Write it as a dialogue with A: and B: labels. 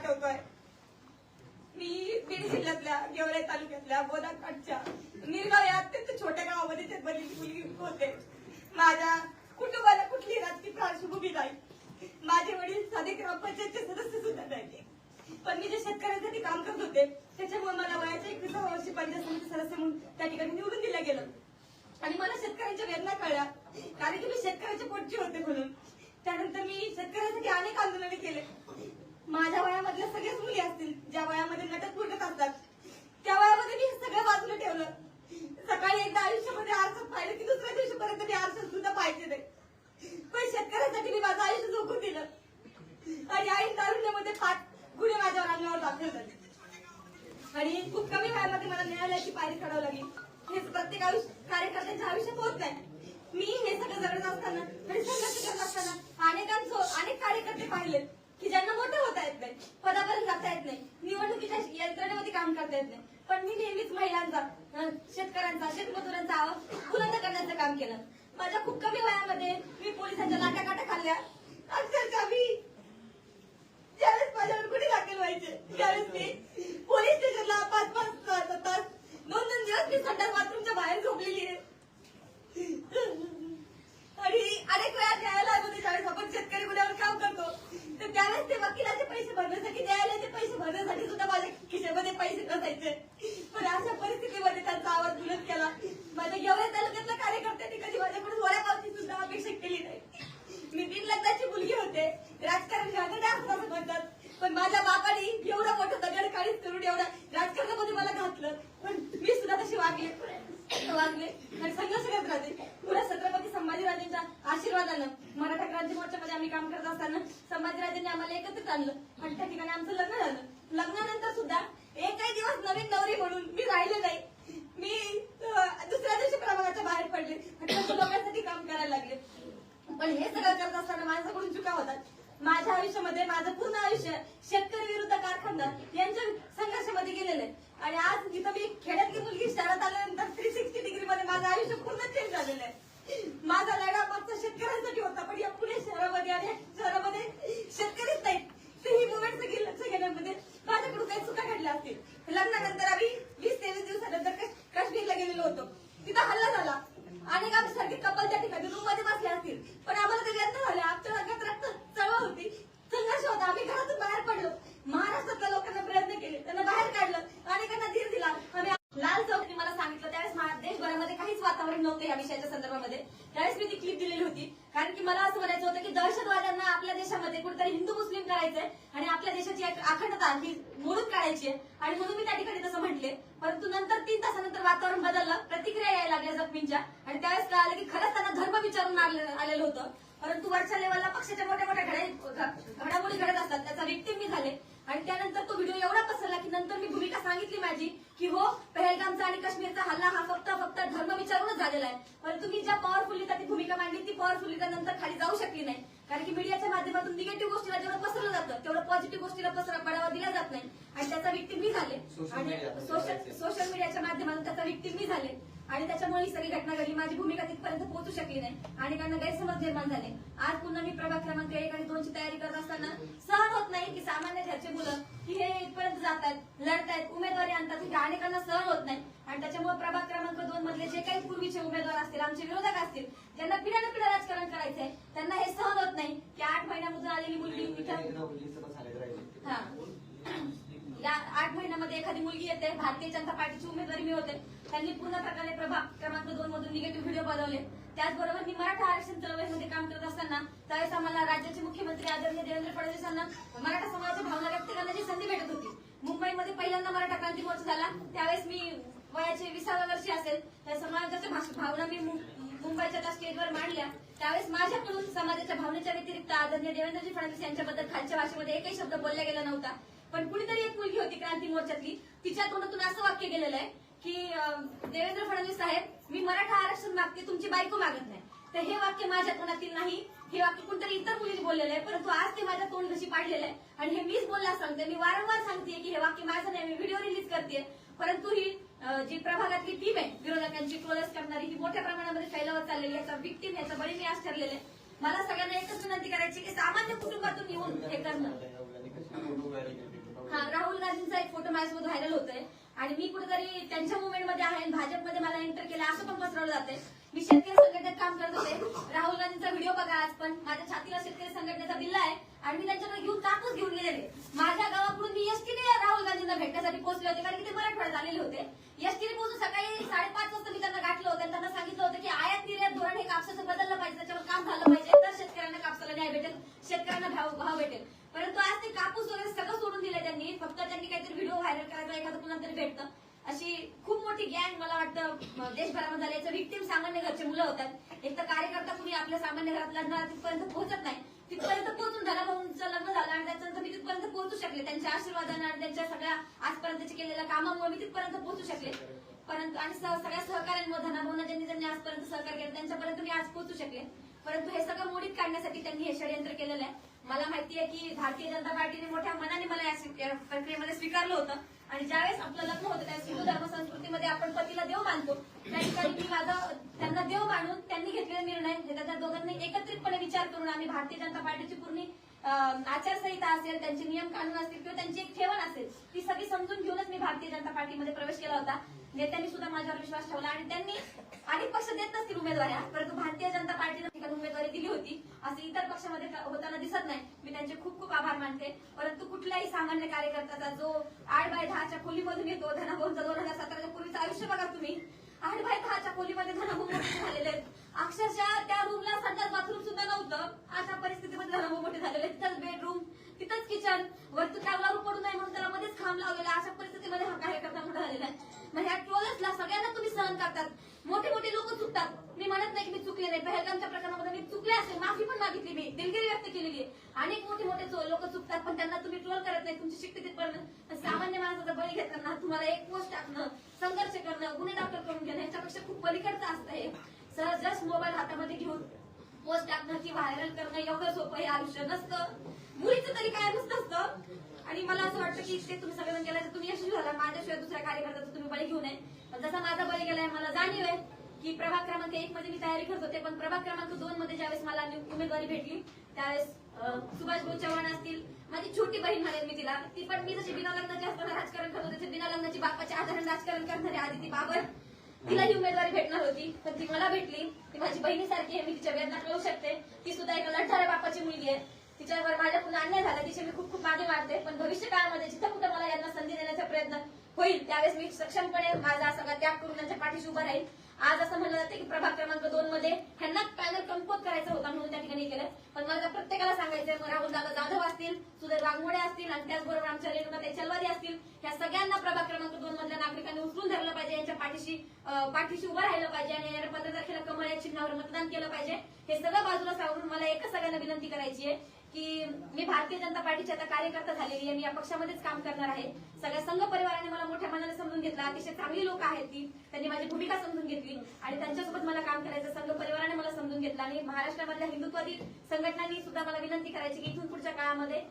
A: आठवतोय. मी बीड जिल्ह्यातल्या गेवराई तालुक्यातल्या बोदाकाठच्या निरगाव या अत्यंत छोट्या गावामध्ये जन्मलेली मुलगी होते. माझ्या कुटुंबाला कुठली राजकीय पार्श्वभूमी नाही. माझे वडील साधे ग्रामपंचायतचे सदस्य सुद्धा नाही. पण मी जे शेतकऱ्यांसाठी काम करत होते त्याच्यामुळे मला वयाच्या 21व्या वर्षी पंचायत समिती सदस्य म्हणून त्या ठिकाणी निवडून दिलं गेलं. आणि मला शेतकऱ्यांच्या वेदना कळल्या, कारण की मी शेतकऱ्याच्या पोटची होते म्हणून. त्यानंतर मी शेतकऱ्यांसाठी अनेक आंदोलने केले. माझ्या वयामधल्या सगळ्याच मुली असतील ज्या वयामध्ये नटत फुटत असतात, त्या वयामध्ये मी सगळं बाजूला ठेवलं. सकाळी एकदा आयुष्यामध्ये आरसात पाहिलं की दुसऱ्या दिवशीपर्यंत मी आरसात सुद्धा पाहिजे नाही. पण शेतकऱ्यांसाठी मी माझं आयुष्य झोकून दिलं. आणि आई तारुण्यामध्ये 5 गुन्हे माझ्यावर अंगावर दाखल झाले. आणि खूप कमी वयामध्ये मला न्यायालयाची पायरी चढावं लागली. हे प्रत्येक कार्यकर्त्यांच्या आयुष्यात होत नाही. मी हे सगळं जगत असताना आणि संघर्ष करत असताना अनेक कार्यकर्ते पाहिले की ज्यांना मोठे होता येत नाही, पदापर्यंत जाता येत नाही, निवडणुकीच्या यंत्रणेमध्ये काम करता येत नाही. पण मी नेहमीच महिलांचा, शेतकऱ्यांचा, शेतमजुरांचा आवाज बुलंद करण्याचं काम केलं. माझ्या खूप कमी वयामध्ये मी पोलिसांच्या लाटाकाटा खाल्ल्या. अक्षरशः मी ज्यावेळेस माझ्यावर गुन्हे दाखल व्हायचे त्यावेळेस मी पोलीस स्टेशनला 5-5 तास 2-2 दिवस मी संडास बाथरूमच्या बाहेर झोपलेली आहे. आणि अनेक वेळा न्यायालयामध्ये ज्यावेळेस आपण शेतकरी गुन्ह्यावर काम करतो तर त्यावेळेस ते वकिलाचे पैसे भरण्यासाठी, न्यायालयाचे पैसे भरण्यासाठी सुद्धा माझ्या खिशामध्ये पैसे नसायचे. पण अशा परिस्थितीमध्ये त्यांचा आवाज बुलंद केला. माझ्या गेवराई तालुक्यातल्या कार्यकर्त्यांनी कधी माझ्याकडून वड्यापावची सुद्धा अपेक्षा केली नाही. मी बिनलग्नाची मुलगी होते, राजकारण घालणारे असं म्हणतात. पण माझ्या बापाने एवढं मोठं दगडकाळीच करून एवढं राजकारणामध्ये मला घातलं. पण मी सुद्धा तशी वागले आणि संघर्ष करत राहते. पुढे छत्रपती संभाजीराजेंच्या आशीर्वादानं मराठा क्रांती मोर्चामध्ये आम्ही काम करत असताना संभाजीराजेंनी आम्हाला एकत्रित आणलं आणि त्या ठिकाणी आमचं लग्न झालं. लग्नानंतर सुद्धा एकही दिवस नवीन नवरी म्हणून मी राहिले नाही. मी दुसऱ्या दिवशी प्रभागाच्या बाहेर पडले आणि लोकांसाठी काम करायला लागले. पण हे सगळं करत असताना माझ्याकडून चुका होतात. माझ्या आयुष्यामध्ये माझं पूर्ण आयुष्य शेतकरी विरुद्ध कारखानदार यांच्या संघर्षामध्ये गेलेलं आहे. आणि आज इथं मी खेड्यातली मुलगी शहरात आल्यानंतर 360 डिग्री मध्ये माझं आयुष्य पूर्ण चेंज झालेलं आहे. माझा लढा फक्त शेतकऱ्यांसाठी होता, पण या पुणे शहरामध्ये आणि शहरामध्ये शेतकरीच नाहीत. तर ही मुवमेंट लक्ष घेण्यामध्ये माझ्याकडून काही चुका घडल्या असतील. लग्नानंतर आम्ही 20-23 दिवसानंतर काश्मीरला गेलेलो होतो. तिथं हल्ला झाला. अनेक आमच्यासारखे कपल त्या ठिकाणी रूम मध्ये बसले असतील, पण आम्हाला ते व्यर्थ झाले. आमच्या अंगात रक्त चळवळ होती, संघर्ष होता. आम्ही घरातून बाहेर पडलो. महाराष्ट्रातल्या लोकांना प्रयत्न केले, त्यांना बाहेर काढलं, अनेकांना धीर दिला. आम्ही लाल चौकनी मला सांगितलं त्यावेळेस देशभरामध्ये काहीच वातावरण नव्हतं या विषयाच्या संदर्भामध्ये. त्यावेळेस मी ती क्लिप दिलेली होती, कारण की मला असं म्हणायचं होतं की दहशतवाद्यांना आपल्या देशामध्ये कुठेतरी हिंदू मुस्लिम करायचंय आणि आपल्या देशाची अखंडता ही मोडून काढायची आहे. आणि म्हणून मी त्या ठिकाणी तसं म्हटले. परंतु नंतर 3 तासानंतर वातावरण बदललं, प्रतिक्रिया यायला लागल्या जखमींच्या. आणि त्यावेळेस कळालं की खरंच त्यांना धर्म विचारून आलेलं होतं. परंतु वरच्या लेवलला पक्षाच्या मोठ्या मोठ्या घडामोडी घडत असतात, त्याचा विक्टिम मी झाले. आणि त्यानंतर तो व्हिडिओ एवढा पसरला की नंतर मी भूमिका सांगितली माझी की हो, पहलगामचा आणि काश्मीरचा हल्ला हा फक्त धर्म विचारूनच झालेला आहे. परंतु मी ज्या पॉवरफुली ती भूमिका मांडली ती पॉवरफुली नंतर खाली जाऊ शकली नाही. कारण की मीडियाच्या माध्यमातून निगेटिव्ह गोष्टीला जेवढं पसरलं जातं तेवढं पॉझिटिव्ह गोष्टीला बढावा दिला जात नाही. आणि त्याचा विक्टिम मी झाले. आणि सोशल मीडियाच्या माध्यमातून त्याचा विक्टिम मी झाले. आणि त्याच्यामुळे ही सगळी घटना घडली. माझी भूमिका तिथपर्यंत पोहोचू शकली नाही. अनेकांना गैरसमज निर्माण झाले. आज पुन्हा मी प्रभाग क्रमांक 1 आणि 2 ची तयारी करत असताना सहन होत नाही की सामान्य घरचे मुलं की हे इथपर्यंत जातात, लढतायत, उमेदवारी आणतात, हे अनेकांना सहन होत नाही. आणि त्याच्यामुळे प्रभाग क्रमांक 2 मधले जे काही पूर्वीचे उमेदवार असतील, आमचे विरोधक असतील, ज्यांना पिढ्यानं पिढ्या राजकारण करायचंय, त्यांना हे सहन होत नाही की 8 महिन्यामधून आलेली मुलगी या 8 महिन्यामध्ये एखादी मुलगी येते. भारतीय जनता पार्टीची उमेदवारी मी होते. त्यांनी पूर्ण प्रकारे प्रभाग क्रमांक 2 मधून निगेटिव्ह व्हिडिओ बनवले. त्याचबरोबर मी मराठा आरक्षण चळवळीमध्ये काम करत असताना त्यावेळेस आम्हाला राज्याचे मुख्यमंत्री आदरणीय देवेंद्र फडणवीस यांना मराठा समाजाच्या भावना व्यक्त करण्याची संधी भेटत होती. मुंबईमध्ये पहिल्यांदा मराठा क्रांती मोर्चा झाला. त्यावेळेस मी वयाचे 20व्या वर्षी असेल, त्या समाजाच्या भावना मी मुंबईच्या त्या स्टेजवर मांडल्या. त्यावेळेस माझ्याकडून समाजाच्या भावनेच्या व्यतिरिक्त आदरणीय देवेंद्रजी फडणवीस यांच्याबद्दल खालच्या भाषेमध्ये एकही शब्द बोलला गेला नव्हता. पण कुणीतरी एक मुलगी होती क्रांती मोर्चातली, तिच्या तोंडातून असं वाक्य गेलेलं आहे की देवेंद्र फडणवीस साहेब, मी मराठा आरक्षण मागते, तुमची बायको मागत नाही. तर हे वाक्य माझ्या तोंडातील नाही, हे वाक्य कोणतरी इतर मुलीने बोललेलं आहे. परंतु आज ते माझ्या तोंड घशी पाडलेलं आहे आणि हे मीच बोलण्यास सांगते. मी वारंवार सांगते की हे वाक्य माझं नाही, मी व्हिडिओ रिलीज करते. परंतु ही जी प्रभागातली टीम आहे विरोधकांची ट्रोलर्स करणारी, ही मोठ्या प्रमाणामध्ये फैलावत चाललेली, याचा विक्टिम, याचा बळी मी आज ठरलेले. मला सगळ्यांना एकच विनंती करायची की सामान्य कुटुंबातून येऊन हे करणं माझ्यासोबत व्हायरल होतंय आणि मी कुठेतरी त्यांच्या मुवमेंटमध्ये आहे, भाजपमध्ये मला एंटर केलं असं पण पसरवलं जातंय. मी शेतकरी संघटनेत काम करत होते. राहुल गांधींचा व्हिडिओ बघा, आज पण माझ्या छातीला शेतकरी संघटनेचा बिल्ला आहे आणि मी त्यांच्याकडे घेऊन कापूस घेऊन गेलेले. माझ्या गावाकडून मी एसटीने राहुल गांधींना भेटण्यासाठी पोहोचले होते, कारण की ते मराठवाड्यात आलेले होते. एसटीने पोहोचून सकाळी 5:30 वाजता मी त्यांना गाठलं होतं आणि त्यांना सांगितलं होतं की आयात निर्यात धोरण हे कापसाचं बदललं पाहिजे, त्याच्यावर काम झालं पाहिजे, तर शेतकऱ्यांना कापसाला न्याय भेटेल, शेतकऱ्यांना भाव भेटेल. परंतु आज ते कापूस वगैरे सगळं सोडून दिले त्यांनी. फक्त त्यांनी काहीतरी व्हिडिओ व्हायरल करायचा, एखादं कुणाला तरी भेटतं, अशी खूप मोठी गँग मला वाटतं देशभरामध्ये झाली. याचं व्हिक्टीम सामान्य घरचे मुलं होतात. एक तर कार्यकर्ता कुणी आपल्या सामान्य घरात लढणार तिथपर्यंत पोहोचत नाही, तिथपर्यंत पोहोचून धनाभाऊंचं लग्न झालं आणि त्याच्यानंतर मी तिथपर्यंत पोहोचू शकले. त्यांच्या आशीर्वादाने आणि त्यांच्या सगळ्या आजपर्यंतच्या केलेल्या कामामुळे मी तिथपर्यंत पोहोचू शकले. परंतु आणि सगळ्या सहकार्यांमुळे धनाभाऊंना ज्यांनी आजपर्यंत सहकार्य केलं त्यांच्यापर्यंत मी आज पोहोचू शकले. परंतु हे सगळं मोडीत काढण्यासाठी त्यांनी हे षडयंत्र केलेलं आहे. मला माहिती आहे की भारतीय जनता पार्टीने मोठ्या मनाने मला या प्रक्रियेमध्ये स्वीकारलं होतं आणि ज्यावेळेस आपलं लग्न होतं त्यावेळेस हिंदू धर्म संस्कृतीमध्ये आपण पतीला देव मानतो, त्या ठिकाणी मी माझं त्यांना देव मानून त्यांनी घेतलेला निर्णय त्या दोघांनी एकत्रितपणे विचार करून आम्ही भारतीय जनता पार्टीची पूर्ण आचारसंहिता असेल, त्यांचे नियम कानून असतील किंवा त्यांची एक ठेवण असेल, ती सगळी समजून घेऊनच मी भारतीय जनता पार्टीमध्ये प्रवेश केला होता. नेत्यांनी सुद्धा माझ्यावर विश्वास ठेवला आणि त्यांनी अनेक पक्ष देत नसतील उमेदवाऱ्या, परंतु भारतीय जनता पार्टीने ठिकाणी उमेदवारी दिली होती, असं इतर पक्षामध्ये होताना दिसत नाही. मी त्यांचे खूप खूप आभार मानते. परंतु कुठल्याही सामान्य कार्यकर्त्याचा जो 8x10च्या खोलीमधून येतो, धनाभाऊंचा 2017च्या पूर्वीचं आयुष्य बघा तुम्ही, 8x10च्या खोलीमध्ये धनाभाऊ मोठे झालेले आहेत. अक्षरशः त्या रूमला संडास बाथरूम सुद्धा नव्हतं, अशा परिस्थितीमध्ये धनाभाऊ मोठे झालेले. तिथंच बेडरूम, तिथंच किचन, वरती टावलारू पडू नये म्हणून त्याला मध्येच खांब लावलेला, अशा परिस्थितीमध्ये हा कार्यकर्ता मोठा झालेला आहे. मग ह्या ट्रोलर्सला सगळ्यांना तुम्ही सहन करतात. मोठे मोठे लोक चुकतात, मी म्हणत नाही की मी चुकले नाही. पहलगामच्या प्रकरणामध्ये मी चुकले असेल, माफी पण मागितली, मी दिलगिरी व्यक्त केलेली आहे. अनेक मोठे मोठे लोक चुकतात, पण त्यांना तुम्ही ट्रोल करत नाही. तुमची शिकते तिथपर्यंत सामान्य माणसाचा बळी घेताना तुम्हाला एक पोस्ट टाकणं, संघर्ष करणं, गुन्हे दाखल करून घेणं याच्यापेक्षा खूप पलीकडचं असतं हे. सहज जस्ट मोबाईल हातामध्ये घेऊन पोस्ट टाकणं की व्हायरल करणं एवढं सोपं हे आयुष्य नसतं. मुलीचं तरी काय नसतं. आणि मला असं वाटतं की ते तुम्ही सगळेजण केलं तर तुम्ही यशस्वी झाला. माझ्याशिवाय दुसऱ्या कार्यकर्त्याचं तुम्ही बळी घेऊ नये. पण जसा माझा बळी गेलाय, मला जाणीव आहे की प्रभाग क्रमांक 1 मध्ये मी तयारी करत होते, पण प्रभाग क्रमांक 2 मध्ये ज्यावेळेस मला उमेदवारी भेटली त्यावेळेस सुभाष भाऊ चव्हाण असतील, माझी छोटी बहीण म्हणेल मी तिला, ती पण मी जशी बिना लग्नाची असताना राजकारण करत होते, बिना लग्नाची बापाच्या आधाराने राजकारण करणारी आदिती बाबर, तिला ही उमेदवारी भेटणार होती, पण ती मला भेटली. ती माझी बहिणीसारखी आहे, मी तिच्या वेदना कळू शकते. ती सुद्धा एका लढणाऱ्या बापाची मुलगी आहे. तिच्यावर माझ्याकडून अन्याय झाला, तिचे मी खूप खूप मागे मारते. पण भविष्य काळामध्ये जिथं कुठं मला यांना संधी देण्याचा प्रयत्न होईल त्यावेळेस मी सक्षमपणे माझा सगळा त्याग करून त्यांच्या पाठीशी उभा राहील. आज असं म्हणलं जाते की प्रभाग क्रमांक 2 मध्ये ह्यांना पॅनल कम्पोज करायचा होता म्हणून त्या ठिकाणी केलं. पण मला प्रत्येकाला सांगायचंय, राहुल दादा जाधव असतील, सुधीर वाघमोडे असतील आणि त्याचबरोबर आमच्या रेणुकाताई चलवादी असतील, ह्या सगळ्यांना प्रभाग क्रमांक 2 मधल्या नागरिकांनी उचलून धरलं पाहिजे, यांच्या पाठीशी उभं राहिलं पाहिजे आणि येणाऱ्या 15 तारखेला कमळ या चिन्हावर मतदान केलं पाहिजे. हे सगळं बाजूला सावरून मला एकच सगळ्यांना विनंती करायची आहे की मी भारतीय जनता पार्टीची आता कार्यकर्ता झालेली आहे. मी या पक्षामध्येच काम करणार आहे. सगळ्या संघ परिवाराने मला मोठ्या मनाने समजून घेतलं. अतिशय चांगली लोक आहेत ती, त्यांनी माझी भूमिका समजून घेतली आणि त्यांच्यासोबत मला काम करायचं संघ परिवाराने मला समजून घेतलं. आणि महाराष्ट्रामधल्या हिंदुत्वादी संघटनांनी सुद्धा मला विनंती करायची की इथून पुढच्या काळामध्ये